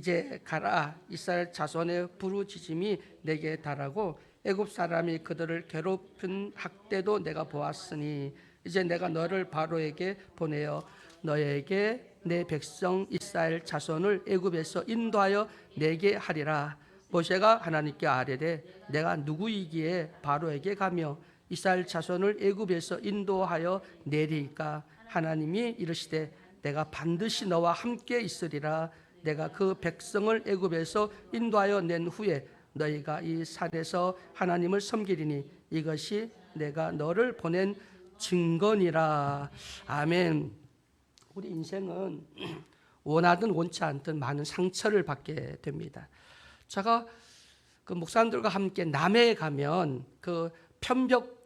이제 가라. 이스라엘 자손의 부르짖음이 내게 달하고 애굽 사람이 그들을 괴롭힌 학대도 내가 보았으니 이제 내가 너를 바로에게 보내어 너에게 내 백성 이스라엘 자손을 애굽에서 인도하여 내게 하리라. 모세가 하나님께 아뢰되 내가 누구이기에 바로에게 가며 이스라엘 자손을 애굽에서 인도하여 내리까? 하나님이 이르시되 내가 반드시 너와 함께 있으리라. 내가 그 백성을 애굽에서 인도하여 낸 후에 너희가 이 산에서 하나님을 섬기리니 이것이 내가 너를 보낸 증거니라. 아멘. 우리 인생은 원하든 원치 않든 많은 상처를 받게 됩니다. 제가 그 목사님들과 함께 남해에 가면 그 편벽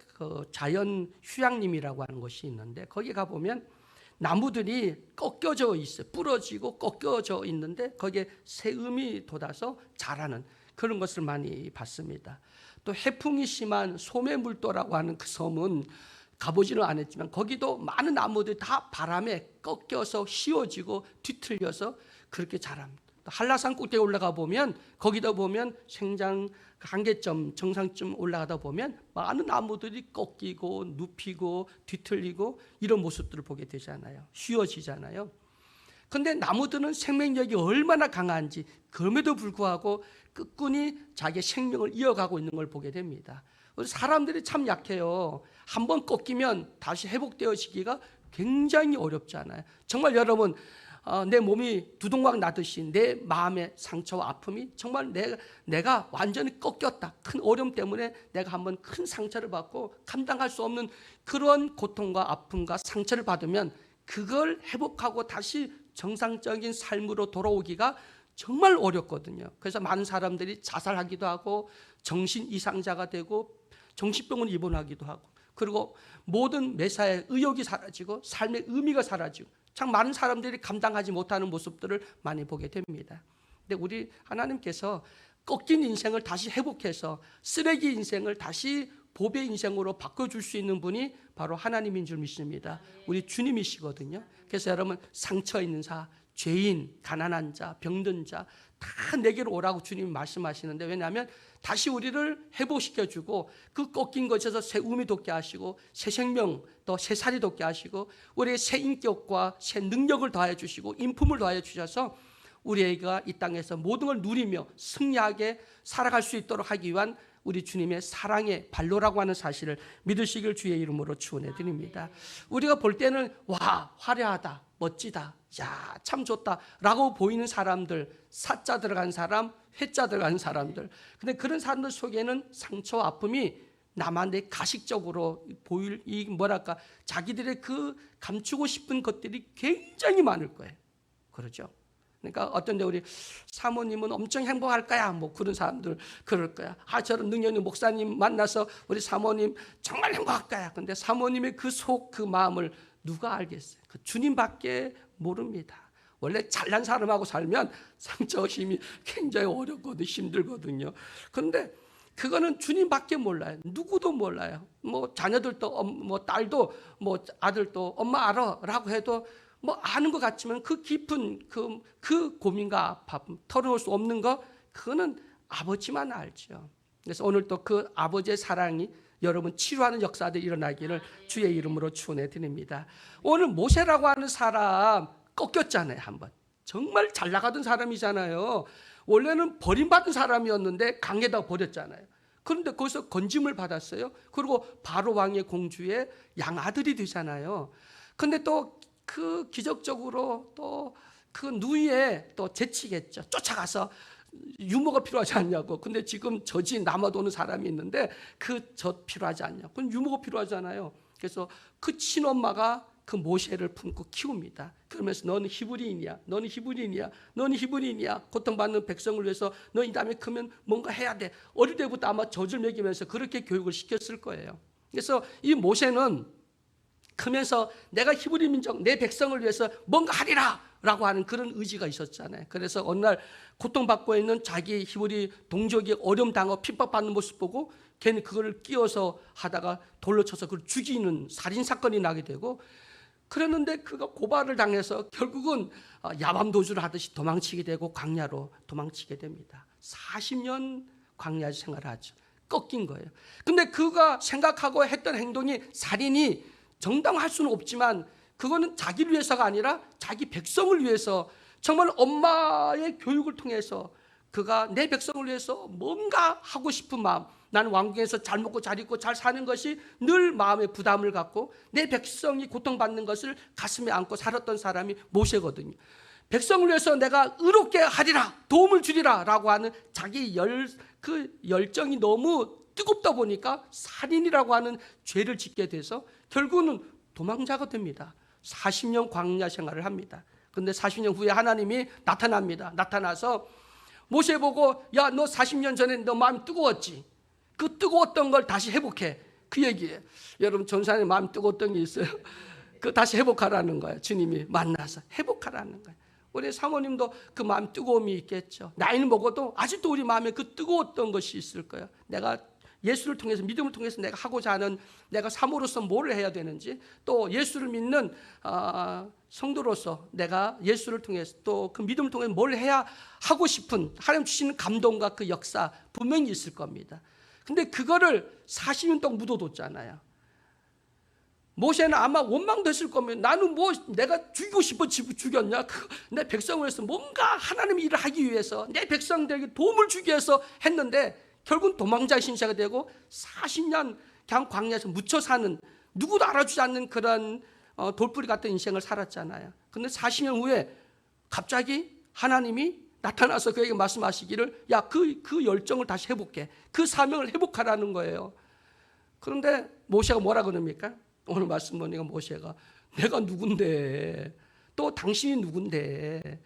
자연 휴양림이라고 하는 곳이 있는데 거기 가보면 나무들이 꺾여져 있어요. 부러지고 꺾여져 있는데 거기에 새음이 돋아서 자라는 그런 것을 많이 봤습니다. 또 해풍이 심한 소매물도라고 하는 그 섬은 가보지는 않았지만 거기도 많은 나무들이 다 바람에 꺾여서 휘어지고 뒤틀려서 그렇게 자랍니다. 한라산 꼭대기 올라가 보면 거기다 보면 생장 한계점 정상쯤 올라가다 보면 많은 나무들이 꺾이고 눕히고 뒤틀리고 이런 모습들을 보게 되잖아요. 휘어지잖아요. 그런데 나무들은 생명력이 얼마나 강한지 그럼에도 불구하고 끈끈이 자기의 생명을 이어가고 있는 걸 보게 됩니다. 사람들이 참 약해요. 한번 꺾이면 다시 회복되어지기가 굉장히 어렵잖아요. 정말 여러분 내 몸이 두동강 나듯이 내 마음의 상처와 아픔이 정말 내가 완전히 꺾였다. 큰 어려움 때문에 내가 한번 큰 상처를 받고 감당할 수 없는 그런 고통과 아픔과 상처를 받으면 그걸 회복하고 다시 정상적인 삶으로 돌아오기가 정말 어렵거든요. 그래서 많은 사람들이 자살하기도 하고 정신 이상자가 되고 정신병원 입원하기도 하고 그리고 모든 매사에 의욕이 사라지고 삶의 의미가 사라지고 참 많은 사람들이 감당하지 못하는 모습들을 많이 보게 됩니다. 근데 우리 하나님께서 꺾인 인생을 다시 회복해서 쓰레기 인생을 다시 보배 인생으로 바꿔줄 수 있는 분이 바로 하나님인 줄 믿습니다. 우리 주님이시거든요. 그래서 여러분 상처 있는 자, 죄인, 가난한 자, 병든 자 다 내게로 오라고 주님이 말씀하시는데 왜냐하면 다시 우리를 회복시켜주고 그 꺾인 것에서 새 의미 돋게 하시고 새 생명 또 새 살이 돋게 하시고 우리의 새 인격과 새 능력을 더하여 주시고 인품을 더하여 주셔서 우리가 이 땅에서 모든 걸 누리며 승리하게 살아갈 수 있도록 하기 위한 우리 주님의 사랑의 발로라고 하는 사실을 믿으시길 주의 이름으로 축원해 드립니다. 우리가 볼 때는 와 화려하다 멋지다 야 참 좋다 라고 보이는 사람들 사자 들어간 사람 회자 들어간 사람들 근데 그런 사람들 속에는 상처와 아픔이 남한테 가식적으로 보일 이 뭐랄까 자기들의 그 감추고 싶은 것들이 굉장히 많을 거예요. 그렇죠? 그러니까 어떤데 우리 사모님은 엄청 행복할 거야 뭐 그런 사람들 그럴 거야. 저런 능력 있는 목사님 만나서 우리 사모님 정말 행복할 거야. 근데 사모님의 그 속 그 마음을 누가 알겠어요? 그 주님밖에 모릅니다. 원래 잘난 사람하고 살면 상처 힘이 굉장히 어렵거든요. 힘들거든요. 그런데 그거는 주님밖에 몰라요. 누구도 몰라요. 뭐 자녀들도 뭐 딸도 뭐 아들도 엄마 알아라고 해도 뭐 아는 것 같지만 그 깊은 그 고민과 아픔 털어놓을 수 없는 거 그거는 아버지만 알죠. 그래서 오늘 또 그 아버지의 사랑이 여러분 치유하는 역사들이 일어나기를 주의 이름으로 축원해 드립니다. 오늘 모세라고 하는 사람 꺾였잖아요. 한번 정말 잘 나가던 사람이잖아요. 원래는 버림받은 사람이었는데 강에다 버렸잖아요. 그런데 거기서 건짐을 받았어요. 그리고 바로 왕의 공주의 양아들이 되잖아요. 그런데 또 그 기적적으로 또 그 누이에 또 제치겠죠. 쫓아가서 유모가 필요하지 않냐고. 근데 지금 젖이 남아도는 사람이 있는데 그 젖 필요하지 않냐고. 그건 유모가 필요하잖아요. 그래서 그 친엄마가 그 모세를 품고 키웁니다. 그러면서 너는 히브리인이야. 너는 히브리인이야. 너는 히브리인이야. 고통받는 백성을 위해서 너 이 다음에 크면 뭔가 해야 돼. 어릴 때부터 아마 젖을 먹이면서 그렇게 교육을 시켰을 거예요. 그래서 이 모세는 크면서 내가 히브리 민족 내 백성을 위해서 뭔가 하리라 라고 하는 그런 의지가 있었잖아요. 그래서 어느 날 고통받고 있는 자기 히브리 동족이 어려움 당하고 핍박받는 모습 보고 걔는 그걸 끼워서 하다가 돌로 쳐서 그걸 죽이는 살인사건이 나게 되고 그랬는데 그가 고발을 당해서 결국은 야밤도주를 하듯이 도망치게 되고 광야로 도망치게 됩니다. 40년 광야 생활을 하죠. 꺾인 거예요. 근데 그가 생각하고 했던 행동이, 살인이 정당할 수는 없지만 그거는 자기를 위해서가 아니라 자기 백성을 위해서, 정말 엄마의 교육을 통해서 그가 내 백성을 위해서 뭔가 하고 싶은 마음, 나는 왕궁에서 잘 먹고 잘 입고 잘 사는 것이 늘 마음에 부담을 갖고 내 백성이 고통받는 것을 가슴에 안고 살았던 사람이 모세거든요. 백성을 위해서 내가 의롭게 하리라, 도움을 주리라 라고 하는 자기 그 열정이 너무 뜨겁다 보니까 살인이라고 하는 죄를 짓게 돼서 결국은 도망자가 됩니다. 40년 광야 생활을 합니다. 그런데 40년 후에 하나님이 나타납니다. 나타나서 모세 보고, 야, 너 40년 전에 너 마음이 뜨거웠지? 그 뜨거웠던 걸 다시 회복해. 그 얘기예요. 여러분, 전사님 마음이 뜨거웠던 게 있어요. 그 다시 회복하라는 거예요. 주님이 만나서 회복하라는 거예요. 우리 사모님도 그 마음 뜨거움이 있겠죠. 나이는 먹어도 아직도 우리 마음에 그 뜨거웠던 것이 있을 거예요. 내가 예수를 통해서, 믿음을 통해서 내가 하고자 하는, 내가 사모로서 뭘 해야 되는지, 또 예수를 믿는 성도로서 내가 예수를 통해서 또 그 믿음을 통해서 뭘 해야 하고 싶은 하나님 주시는 감동과 그 역사 분명히 있을 겁니다. 근데 그거를 40년 동안 묻어뒀잖아요. 모세는 아마 원망됐을 겁니다. 나는 뭐 내가 죽이고 싶어 죽였냐? 내 백성을 위해서 뭔가 하나님의 일을 하기 위해서 내 백성들에게 도움을 주기 위해서 했는데 결국은 도망자의 신세가 되고 40년 그냥 광야에서 묻혀 사는, 누구도 알아주지 않는 그런 돌뿌리 같은 인생을 살았잖아요. 그런데 40년 후에 갑자기 하나님이 나타나서 그에게 말씀하시기를, 야, 그 열정을 다시 회복해. 그 사명을 회복하라는 거예요. 그런데 모세가 뭐라 그럽니까? 오늘 말씀 보니까 모세가, 내가 누군데, 또 당신이 누군데.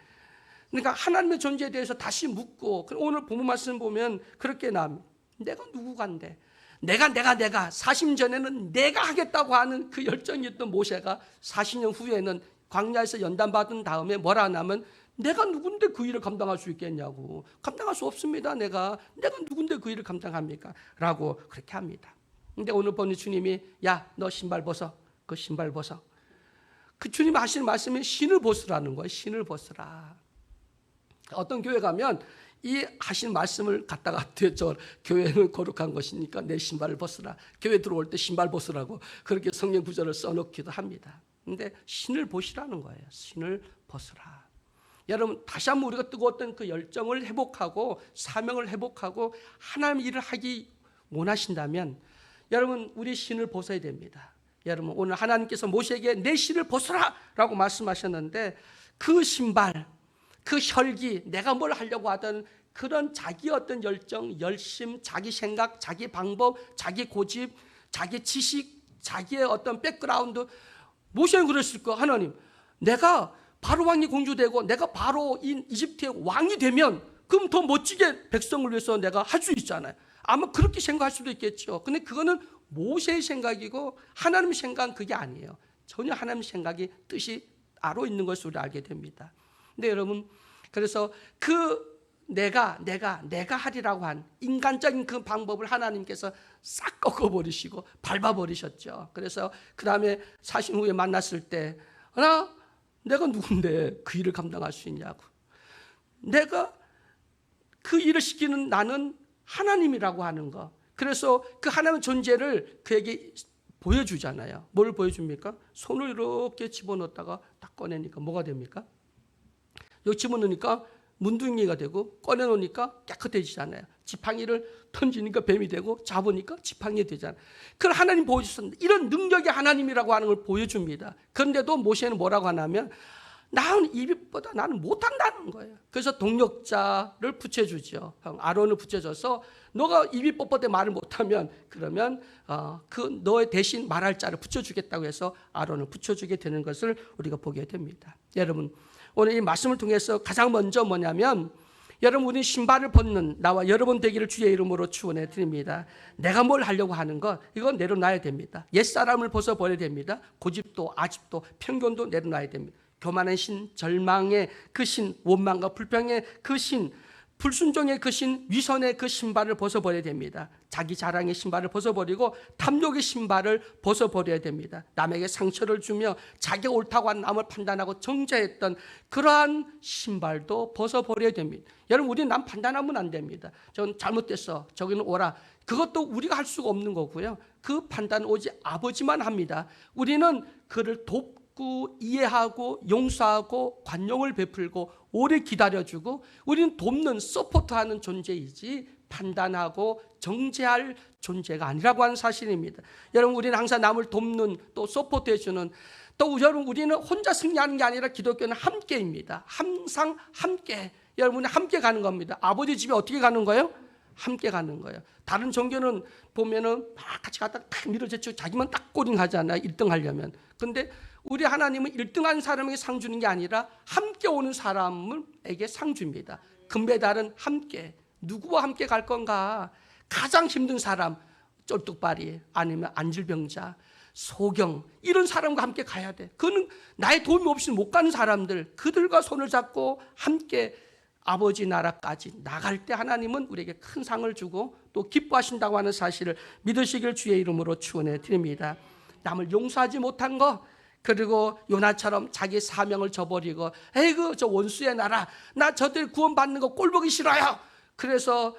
그러니까 하나님의 존재에 대해서 다시 묻고, 오늘 본문 말씀 보면 그렇게 내가 누구간데, 내가 40년 전에는 내가 하겠다고 하는 그 열정이 있던 모세가 40년 후에는 광야에서 연단받은 다음에 뭐라 하냐면, 내가 누군데 그 일을 감당할 수 있겠냐고. 감당할 수 없습니다. 내가 누군데 그 일을 감당합니까? 라고 그렇게 합니다. 근데 오늘 보니 주님이, 야, 너 신발 벗어. 그 신발 벗어. 그 주님이 하시는 말씀이 신을 벗으라는 거예요. 신을 벗으라. 어떤 교회 가면 이 하신 말씀을 갖다가, 저 교회는 거룩한 것이니까 내 신발을 벗으라. 교회 들어올 때 신발 벗으라고 그렇게 성경 구절을 써놓기도 합니다. 근데 신을 벗으라는 거예요. 신을 벗으라. 여러분, 다시 한번 우리가 뜨거웠던 그 열정을 회복하고 사명을 회복하고 하나님의 일을 하기 원하신다면 여러분, 우리 신을 벗어야 됩니다. 여러분, 오늘 하나님께서 모세에게 내 신을 벗어라 라고 말씀하셨는데, 그 신발, 그 혈기, 내가 뭘 하려고 하던 그런 자기 어떤 열정, 열심, 자기 생각, 자기 방법, 자기 고집, 자기 지식, 자기의 어떤 백그라운드, 모세는 그랬을 거. 하나님, 내가 바로 왕이 공주되고 내가 바로 이집트의 왕이 되면 그럼 더 멋지게 백성을 위해서 내가 할 수 있잖아요. 아마 그렇게 생각할 수도 있겠죠. 근데 그거는 모세의 생각이고 하나님의 생각은 그게 아니에요. 전혀 하나님의 생각이, 뜻이 따로 있는 것을 우리 알게 됩니다. 근데 여러분, 그래서 그 내가 하리라고 한 인간적인 그 방법을 하나님께서 싹 꺾어버리시고 밟아버리셨죠. 그래서 그 다음에 40년 후에 만났을 때, 내가 누군데 그 일을 감당할 수 있냐고. 내가 그 일을 시키는 나는 하나님이라고 하는 거. 그래서 그 하나님의 존재를 그에게 보여주잖아요. 뭘 보여줍니까? 손을 이렇게 집어넣었다가 딱 꺼내니까 뭐가 됩니까? 여기 집어넣으니까 문둥이가 되고, 꺼내놓으니까 깨끗해지잖아요. 지팡이를 던지니까 뱀이 되고, 잡으니까 지팡이 되잖아요. 그걸 하나님 보여주셨는데, 이런 능력이 하나님이라고 하는 걸 보여줍니다. 그런데도 모세는 뭐라고 하냐면, 나는 이비보다 나는 못한다는 거예요. 그래서 동력자를 붙여주죠. 아론을 붙여줘서, 너가 이비법보다 말을 못하면 그러면 그 너의 대신 말할 자를 붙여주겠다고 해서 아론을 붙여주게 되는 것을 우리가 보게 됩니다. 여러분, 오늘 이 말씀을 통해서 가장 먼저 뭐냐면, 여러분, 우리 신발을 벗는 나와 여러분 되기를 주의 이름으로 축원해 드립니다. 내가 뭘 하려고 하는 것, 이건 내려놔야 됩니다. 옛사람을 벗어버려야 됩니다. 고집도 아집도 편견도 내려놔야 됩니다. 교만의 신, 절망의 그 신, 원망과 불평의 그 신, 불순종의 그 위선의 그 신발을 벗어버려야 됩니다. 자기 자랑의 신발을 벗어버리고 탐욕의 신발을 벗어버려야 됩니다. 남에게 상처를 주며 자기가 옳다고 한 남을 판단하고 정죄했던 그러한 신발도 벗어버려야 됩니다. 여러분, 우리는 남 판단하면 안 됩니다. 저는 잘못됐어, 저기는 옳아, 그것도 우리가 할 수가 없는 거고요. 그 판단은 오직 아버지만 합니다. 우리는 그를 돕고 이해하고 용서하고 관용을 베풀고 오래 기다려주고, 우리는 돕는, 서포트하는 존재이지 판단하고 정죄할 존재가 아니라고 하는 사실입니다. 여러분, 우리는 항상 남을 돕는, 또 서포트해주는, 또 여러분, 우리는 혼자 승리하는 게 아니라 기독교는 함께입니다. 항상 함께, 여러분이 함께 가는 겁니다. 아버지 집에 어떻게 가는 거예요? 함께 가는 거예요. 다른 종교는 보면은 막 같이 갔다가 딱 밀어제치고 자기만 딱 꼬링 하잖아요, 1등 하려면. 근데 우리 하나님은 1등한 사람에게 상 주는 게 아니라 함께 오는 사람에게 상 줍니다. 금메달은 함께. 누구와 함께 갈 건가? 가장 힘든 사람, 쫄뚝발이, 아니면 안질병자, 소경, 이런 사람과 함께 가야 돼. 그는 나의 도움이 없이는 못 가는 사람들, 그들과 손을 잡고 함께 아버지 나라까지 나갈 때 하나님은 우리에게 큰 상을 주고 또 기뻐하신다고 하는 사실을 믿으시길 주의 이름으로 축원해 드립니다. 남을 용서하지 못한 거, 그리고 요나처럼 자기 사명을 저버리고, 에이그 저 원수의 나라, 나 저들 구원받는 거 꼴보기 싫어요, 그래서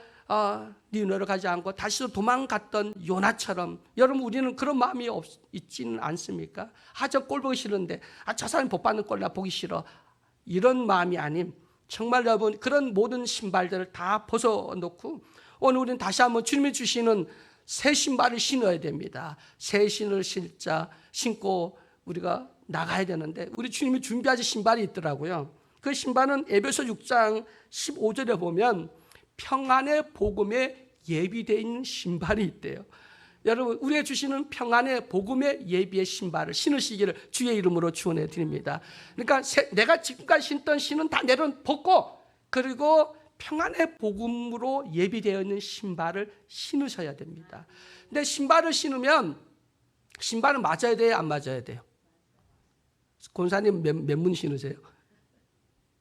니느웨로 가지 않고 다시 도망갔던 요나처럼, 여러분, 우리는 그런 마음이 있지는 않습니까? 저 꼴보기 싫은데, 저 사람이 복 받는 꼴 나 보기 싫어, 이런 마음이 아님, 정말 여러분, 그런 모든 신발들을 다 벗어놓고 오늘 우리는 다시 한번 주님이 주시는 새 신발을 신어야 됩니다. 새 신을 신고 우리가 나가야 되는데, 우리 주님이 준비하신 신발이 있더라고요. 그 신발은 에베소 6장 15절에 보면 평안의 복음에 예비되어 있는 신발이 있대요. 여러분, 우리에게 주시는 평안의 복음의 예비의 신발을 신으시기를 주의 이름으로 축원해 드립니다. 그러니까 내가 지금까지 신던 신은 다 벗고, 그리고 평안의 복음으로 예비되어 있는 신발을 신으셔야 됩니다. 근데 신발을 신으면, 신발은 맞아야 돼요, 안 맞아야 돼요? 권사님 몇 문 신으세요?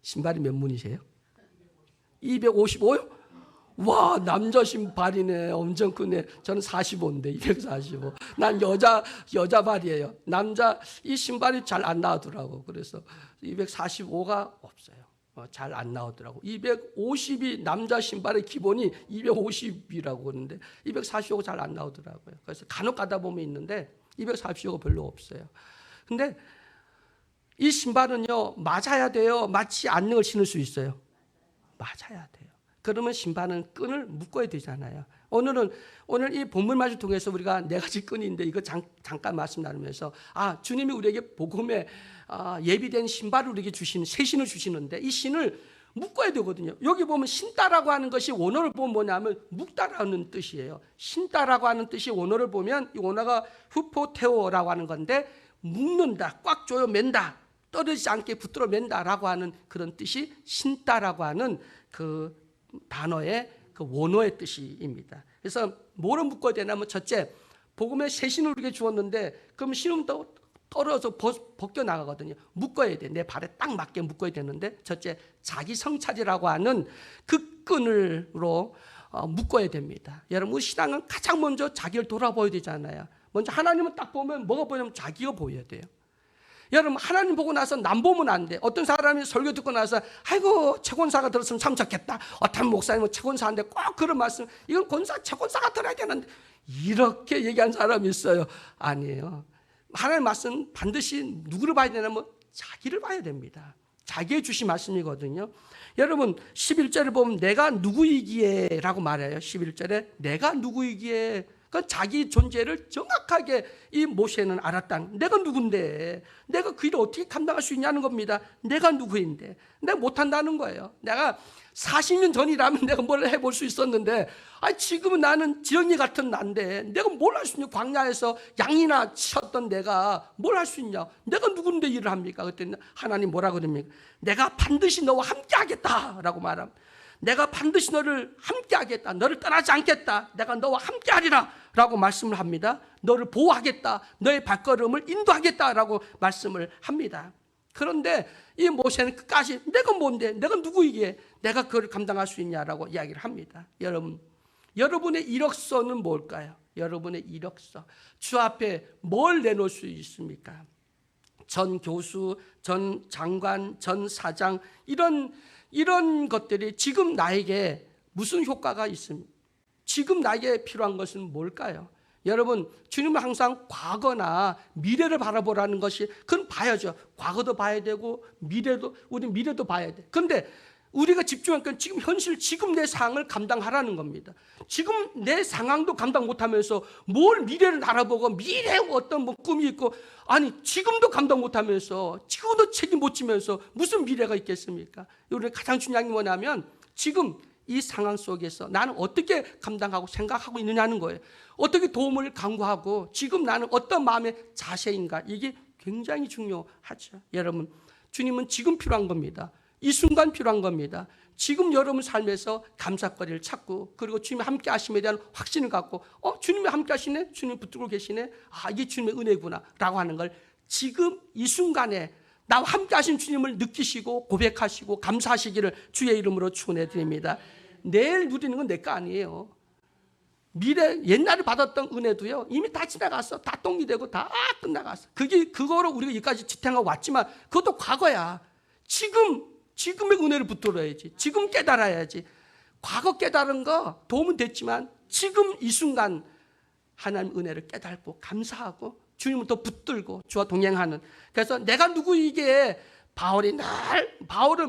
신발이 몇 문이세요? 255요? 와, 남자 신발이네, 엄청 크네. 저는 45인데 245. 난 여자 발이에요. 남자 이 신발이 잘 안 나오더라고. 그래서 245가 없어요. 잘 안 나오더라고. 250이 남자 신발의 기본이 250이라고 그러는데 245가 잘 안 나오더라고요. 그래서 간혹 가다 보면 있는데 245가 별로 없어요. 근데 이 신발은요, 맞아야 돼요, 맞지 않는 걸 신을 수 있어요? 맞아야 돼요. 그러면 신발은 끈을 묶어야 되잖아요. 오늘 이 본문 말씀을 통해서 우리가 네 가지 끈인데, 이거 잠깐 말씀 나누면서, 주님이 우리에게 복음에 예비된 신발을 우리에게 주시는, 새 신을 주시는데, 이 신을 묶어야 되거든요. 여기 보면 신다라고 하는 것이 원어를 보면 뭐냐면 묶다라는 뜻이에요. 신다라고 하는 뜻이 원어를 보면, 이 원어가 후포테오라고 하는 건데, 묶는다, 꽉 조여 맨다, 떨어지지 않게 붙들어 맨다라고 하는 그런 뜻이 신다라고 하는 그 단어의 그 원어의 뜻입니다. 그래서 뭐를 묶어야 되냐면, 첫째, 복음의 새 신을 우리에게 주었는데, 그럼 신으면 또 떨어져 벗겨 나가거든요. 묶어야 돼. 내 발에 딱 맞게 묶어야 되는데, 첫째, 자기 성찰이라고 하는 그 끈으로 묶어야 됩니다. 여러분, 신앙은 가장 먼저 자기를 돌아보아야 되잖아요. 먼저 하나님은 딱 보면 뭐가 보이냐면 자기가 보여야 돼요. 여러분, 하나님 보고 나서 남 보면 안 돼. 어떤 사람이 설교 듣고 나서, 아이고, 최권사가 들었으면 참 좋겠다. 어떤 목사님은 최권사인데 꼭 그런 말씀, 이건 최권사가 들어야 되는데, 이렇게 얘기한 사람이 있어요. 아니에요. 하나님 말씀 반드시 누구를 봐야 되냐면 자기를 봐야 됩니다. 자기의 주신 말씀이거든요. 여러분, 11절을 보면 내가 누구이기에 라고 말해요. 11절에 내가 누구이기에, 그 자기 존재를 정확하게 이 모세는 알았다. 내가 누군데, 내가 그 일을 어떻게 감당할 수 있냐는 겁니다. 내가 누구인데, 내가 못한다는 거예요. 내가 40년 전이라면 내가 뭘 해볼 수 있었는데, 지금은 나는 지렁이 같은 난데 내가 뭘 할 수 있냐. 광야에서 양이나 치었던 내가 뭘 할 수 있냐. 내가 누군데 일을 합니까? 그때 하나님 뭐라 그럽니까? 내가 반드시 너와 함께 하겠다라고 말합니다. 내가 반드시 너를 함께 하겠다, 너를 떠나지 않겠다, 내가 너와 함께 하리라 라고 말씀을 합니다. 너를 보호하겠다, 너의 발걸음을 인도하겠다 라고 말씀을 합니다. 그런데 이 모세는 끝까지 내가 뭔데, 내가 누구이기에, 내가 그걸 감당할 수 있냐라고 이야기를 합니다. 여러분의 이력서는 뭘까요? 여러분의 이력서. 주 앞에 뭘 내놓을 수 있습니까? 전 교수, 전 장관, 전 사장, 이런 것들이 지금 나에게 무슨 효과가 있습니까? 지금 나에게 필요한 것은 뭘까요? 여러분, 주님은 항상 과거나 미래를 바라보라는 것이, 그건 봐야죠. 과거도 봐야 되고 우리 미래도 봐야 돼. 그런데 우리가 집중할 건 지금 현실, 지금 내 상황을 감당하라는 겁니다. 지금 내 상황도 감당 못하면서 뭘 미래를 알아보고 미래에 어떤 꿈이 있고, 아니 지금도 감당 못하면서 지금도 책임 못 지면서 무슨 미래가 있겠습니까? 우리는 가장 중요한 게 뭐냐면 지금 이 상황 속에서 나는 어떻게 감당하고 생각하고 있느냐는 거예요. 어떻게 도움을 강구하고 지금 나는 어떤 마음의 자세인가, 이게 굉장히 중요하죠. 여러분, 주님은 지금 필요한 겁니다. 이 순간 필요한 겁니다. 지금 여러분 삶에서 감사거리를 찾고, 그리고 주님이 함께 하심에 대한 확신을 갖고, 주님이 함께 하시네, 주님 붙들고 계시네, 이게 주님의 은혜구나 라고 하는 걸 지금 이 순간에 나와 함께 하신 주님을 느끼시고 고백하시고 감사하시기를 주의 이름으로 축원해 드립니다. 내일 누리는 건 내 거 아니에요. 미래, 옛날에 받았던 은혜도요, 이미 다 지나갔어. 다 똥이 되고 다 끝나갔어. 그거로 우리가 여기까지 지탱하고 왔지만 그것도 과거야. 지금의 은혜를 붙들어야지. 지금 깨달아야지. 과거 깨달은 거 도움은 됐지만 지금 이 순간 하나님 은혜를 깨닫고 감사하고 주님을 더 붙들고 주와 동행하는. 그래서 내가 누구이기에 바울은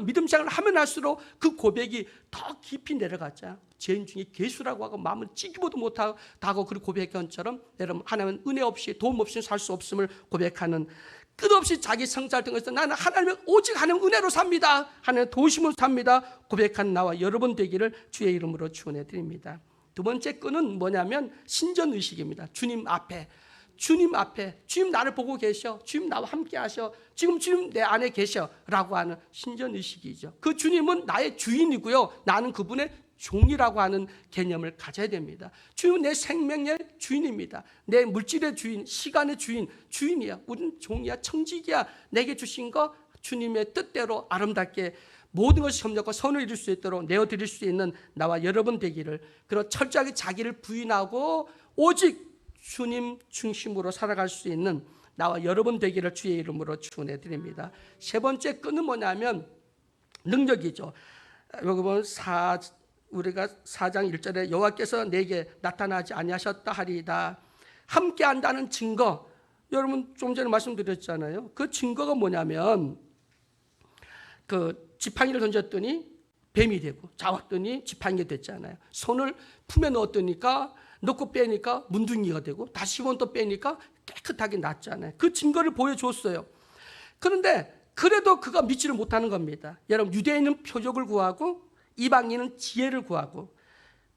믿음 생활을 하면 할수록 그 고백이 더 깊이 내려가자. 죄인 중에 괴수라고 하고 마음을 찌기보도 못하고 그리고 고백한 것처럼 여러분, 하나님은 은혜 없이 도움 없이는 살 수 없음을 고백하는, 끝없이 자기 성찰 등에서 나는 하나님의 오직 하나님 은혜로 삽니다, 하나님의 도우심으로 삽니다 고백한 나와 여러분 되기를 주의 이름으로 축원해 드립니다. 두 번째 끈은 뭐냐면 신전의식입니다. 주님 앞에 주님 나를 보고 계셔, 주님 나와 함께 하셔, 지금 주님 내 안에 계셔 라고 하는 신전의식이죠. 그 주님은 나의 주인이고요, 나는 그분의 종이라고 하는 개념을 가져야 됩니다. 주님은 내 생명의 주인입니다. 내 물질의 주인, 시간의 주인이야. 우리는 종이야, 청직이야. 내게 주신 거 주님의 뜻대로 아름답게 모든 것이 협력과 선을 이룰 수 있도록 내어드릴 수 있는 나와 여러분 되기를, 그리고 철저하게 자기를 부인하고 오직 주님 중심으로 살아갈 수 있는 나와 여러분 되기를 주의 이름으로 축원해 드립니다. 세 번째 끈은 뭐냐면 능력이죠. 여기 보면 우리가 4장 1절에 여호와께서 내게 나타나지 아니하셨다 하리이다. 함께 한다는 증거, 여러분 좀 전에 말씀드렸잖아요. 그 증거가 뭐냐면 그 지팡이를 던졌더니 뱀이 되고 잡았더니 지팡이가 됐잖아요. 손을 품에 넣고 빼니까 문둥이가 되고 다시 한번 또 빼니까 깨끗하게 났잖아요. 그 증거를 보여줬어요. 그런데 그래도 그가 믿지를 못하는 겁니다. 여러분, 유대인은 표적을 구하고 이방인은 지혜를 구하고,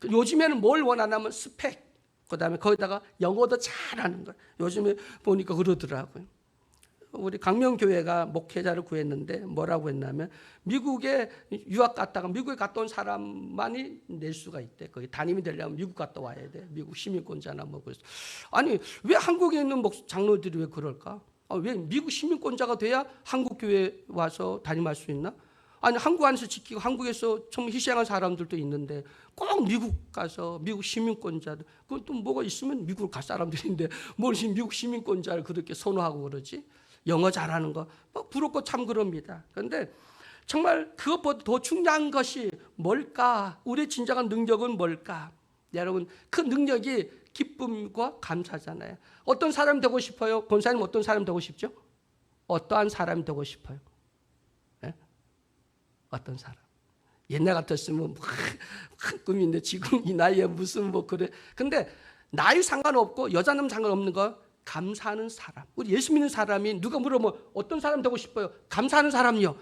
요즘에는 뭘 원하냐면 스펙, 그 다음에 거기다가 영어도 잘하는 거예요. 요즘에 보니까 그러더라고요. 우리 강명교회가 목회자를 구했는데 뭐라고 했냐면 미국에 유학 갔다가 미국에 갔다 온 사람만이 낼 수가 있대. 거기 담임이 되려면 미국 갔다 와야 돼. 미국 시민권자나 뭐 그래서. 아니 왜 한국에 있는 장로들이 왜 그럴까? 왜 미국 시민권자가 돼야 한국 교회 와서 담임할 수 있나? 아니 한국 안에서 지키고 한국에서 좀 희생한 사람들도 있는데 꼭 미국 가서 미국 시민권자들, 그건 또 뭐가 있으면 미국을 갈 사람들인데 뭘 미국 시민권자를 그렇게 선호하고 그러지? 영어 잘하는 거 부럽고 참 그럽니다. 그런데 정말 그것보다 더 중요한 것이 뭘까? 우리의 진정한 능력은 뭘까? 여러분, 그 능력이 기쁨과 감사잖아요. 어떤 사람 되고 싶어요? 권사님 어떤 사람 되고 싶죠? 어떠한 사람이 되고 싶어요? 네? 어떤 사람? 옛날 같았으면 큰 꿈인데 지금 이 나이에 무슨 뭐 그래. 근데 나이 상관없고 여자남 상관없는 거, 감사하는 사람. 우리 예수 믿는 사람이 누가 물어보면 어떤 사람 되고 싶어요? 감사하는 사람이요.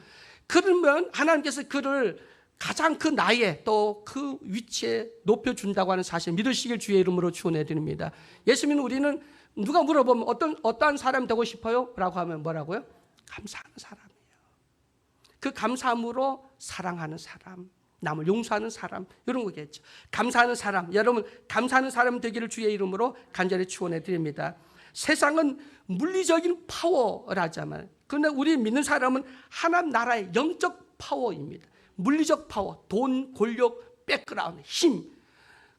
그러면 하나님께서 그를 가장 그 나이에 또 그 위치에 높여준다고 하는 사실 믿으시길 주의 이름으로 축원해 드립니다. 예수 믿는 우리는 누가 물어보면 어떠한 사람 되고 싶어요? 라고 하면 뭐라고요? 감사하는 사람이에요. 그 감사함으로 사랑하는 사람, 남을 용서하는 사람, 이런 거겠죠. 감사하는 사람, 여러분 감사하는 사람 되기를 주의 이름으로 간절히 축원해 드립니다. 세상은 물리적인 파워라자면, 그런데 우리 믿는 사람은 하나님 나라의 영적 파워입니다. 물리적 파워, 돈, 권력, 백그라운드, 힘,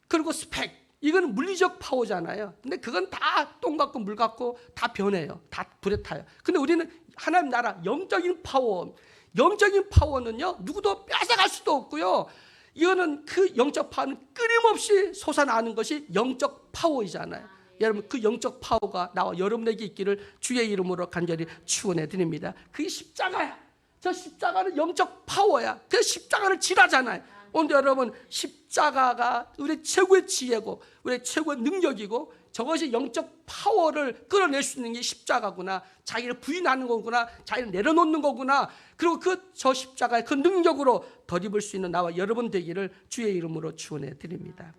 그리고 스펙, 이건 물리적 파워잖아요. 근데 그건 다 똥 같고 물 같고 다 변해요. 다 불에 타요. 근데 우리는 하나님 나라 영적인 파워, 영적인 파워는요 누구도 뺏어갈 수도 없고요. 이거는 그 영적 파워는 끊임없이 솟아나는 것이 영적 파워이잖아요. 여러분, 그 영적 파워가 나와 여러분에게 있기를 주의 이름으로 간절히 축원해 드립니다. 그게 십자가야. 저 십자가는 영적 파워야. 그 십자가를 지라잖아요. 오늘 여러분, 십자가가 우리 최고의 지혜고 우리 최고의 능력이고 저것이 영적 파워를 끌어낼 수 있는 게 십자가구나, 자기를 부인하는 거구나, 자기를 내려놓는 거구나. 그리고 저 십자가의 그 능력으로 덧입을 수 있는 나와 여러분 되기를 주의 이름으로 축원해 드립니다.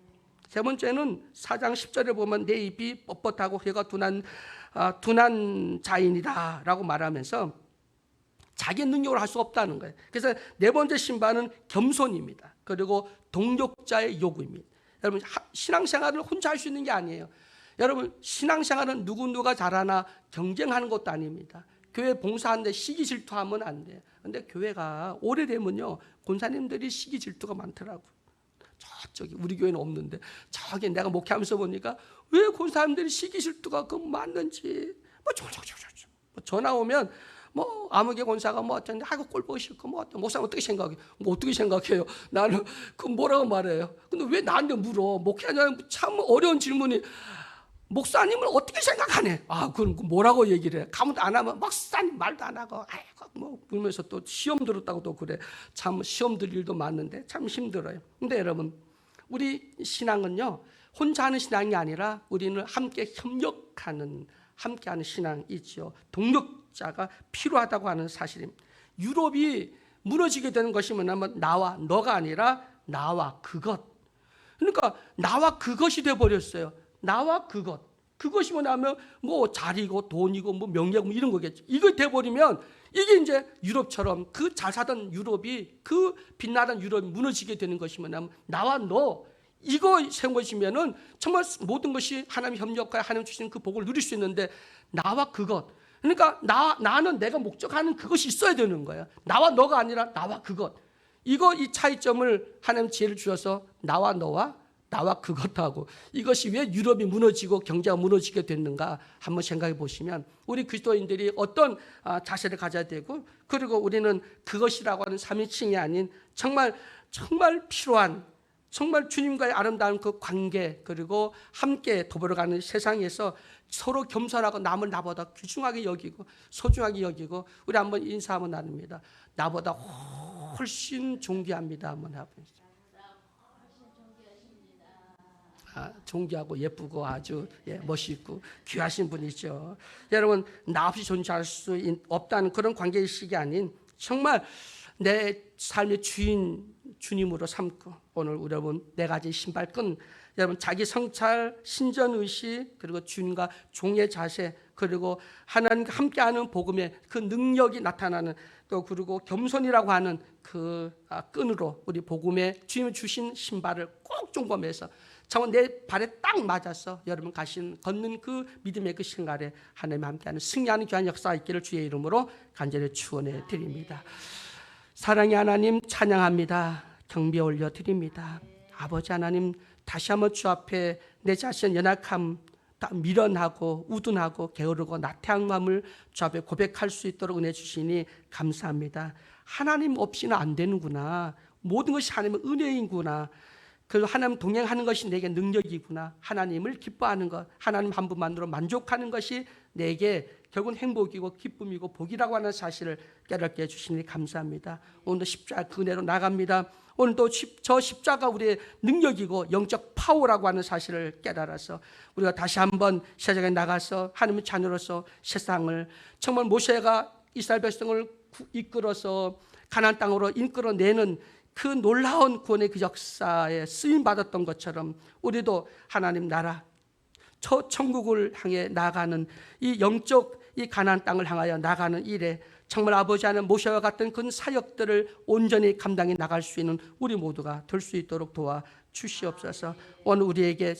세 번째는 4장 10절에 보면 내 입이 뻣뻣하고 혀가 둔한 자인이다 라고 말하면서 자기 능력으로 할 수 없다는 거예요. 그래서 네 번째 신발은 겸손입니다. 그리고 동력자의 요구입니다. 여러분, 신앙생활을 혼자 할 수 있는 게 아니에요. 여러분, 신앙생활은 누가 잘하나 경쟁하는 것도 아닙니다. 교회 봉사하는데 시기 질투하면 안 돼요. 근데 교회가 오래되면요 권사님들이 시기 질투가 많더라고요. 저기 우리 교회는 없는데 저기 내가 목회하면서 보니까 왜 권사님들이 시기 질투가 그 많는지, 뭐 전화 오면 뭐 아무개 권사가 뭐 어쩐데 아이고 꼴 보기 싫고 뭐 어떤 목사님 어떻게 생각해? 뭐 어떻게 생각해요? 나는 그 뭐라고 말해요? 근데 왜 나한테 물어? 목회하냐면 참 어려운 질문이, 목사님을 어떻게 생각하네? 아, 그럼 뭐라고 얘기를 해? 가면 안 하면 목사님 말도 안 하고 아이고 뭐 그러면서 또 시험 들었다고 또 그래. 참 시험 들 일도 많은데 참 힘들어요. 근데 여러분, 우리 신앙은요 혼자 하는 신앙이 아니라 우리는 함께 협력하는, 함께하는 신앙이죠. 동력자가 필요하다고 하는 사실입니다. 유럽이 무너지게 되는 것이 뭐냐면 나와 너가 아니라 나와 그것. 그러니까 나와 그것이 되어버렸어요. 나와 그것. 그것이 뭐냐면 뭐 자리고 돈이고 뭐 명예고 뭐 이런 거겠죠. 이거 돼버리면 이게 이제 유럽처럼 그 잘 사던 유럽이, 그 빛나던 유럽이 무너지게 되는 것이 뭐냐면 나와 너, 이거 세운 것이면은 정말 모든 것이 하나님 협력하여 하나님 주시는 그 복을 누릴 수 있는데 나와 그것. 그러니까 나는 내가 목적하는 그것이 있어야 되는 거예요. 나와 너가 아니라 나와 그것. 이 차이점을 하나님 지혜를 주셔서 나와 너와 나와 그것하고, 이것이 왜 유럽이 무너지고 경제가 무너지게 됐는가 한번 생각해 보시면 우리 그리스도인들이 어떤 자세를 가져야 되고, 그리고 우리는 그것이라고 하는 3인칭이 아닌 정말 필요한, 정말 주님과의 아름다운 그 관계, 그리고 함께 더불어가는 세상에서 서로 겸손하고 남을 나보다 귀중하게 여기고 소중하게 여기고, 우리 한번 인사 한번 나눕니다. 나보다 훨씬 존귀합니다 한번 해보세요. 존귀하고 예쁘고 아주 멋있고 귀하신 분이죠. 여러분, 나 없이 존재할 수 없다는 그런 관계의식이 아닌 정말 내 삶의 주인 주님으로 삼고, 오늘 여러분 네 가지 신발끈, 여러분 자기 성찰, 신전의식, 그리고 주님과 종의 자세, 그리고 하나님과 함께하는 복음의 그 능력이 나타나는, 또 그리고 겸손이라고 하는 그 끈으로 우리 복음의 주님이 주신 신발을 꼭 점검해서 정말 내 발에 딱 맞아서 여러분 걷는 그 믿음의 그 신발에 하나님 함께하는 승리하는 귀한 역사가 있기를 주의 이름으로 간절히 축원해 드립니다. 사랑의 하나님 찬양합니다. 경배 올려 드립니다. 아버지 하나님, 다시 한번 주 앞에 내 자신의 연약함, 미련하고 우둔하고 게으르고 나태한 마음을 주 앞에 고백할 수 있도록 은혜 주시니 감사합니다. 하나님 없이는 안 되는구나. 모든 것이 하나님의 은혜인구나. 그 하나님 동행하는 것이 내게 능력이구나. 하나님을 기뻐하는 것, 하나님 한 분만으로 만족하는 것이 내게 결국은 행복이고 기쁨이고 복이라고 하는 사실을 깨닫게 해주시니 감사합니다. 오늘도 십자가 그 은혜로 나갑니다. 오늘도 저 십자가 우리의 능력이고 영적 파워라고 하는 사실을 깨달아서 우리가 다시 한번 세상에 나가서 하나님의 자녀로서 세상을, 정말 모세가 이스라엘 백성을 이끌어서 가나안 땅으로 이끌어내는 그 놀라운 구원의 그 역사에 쓰임 받았던 것처럼 우리도 하나님 나라, 저 천국을 향해 나가는 이 영적 이 가나안 땅을 향하여 나가는 일에 정말 아버지 하나님 모세와 같은 그 사역들을 온전히 감당해 나갈 수 있는 우리 모두가 될 수 있도록 도와 주시옵소서. 오늘 우리에게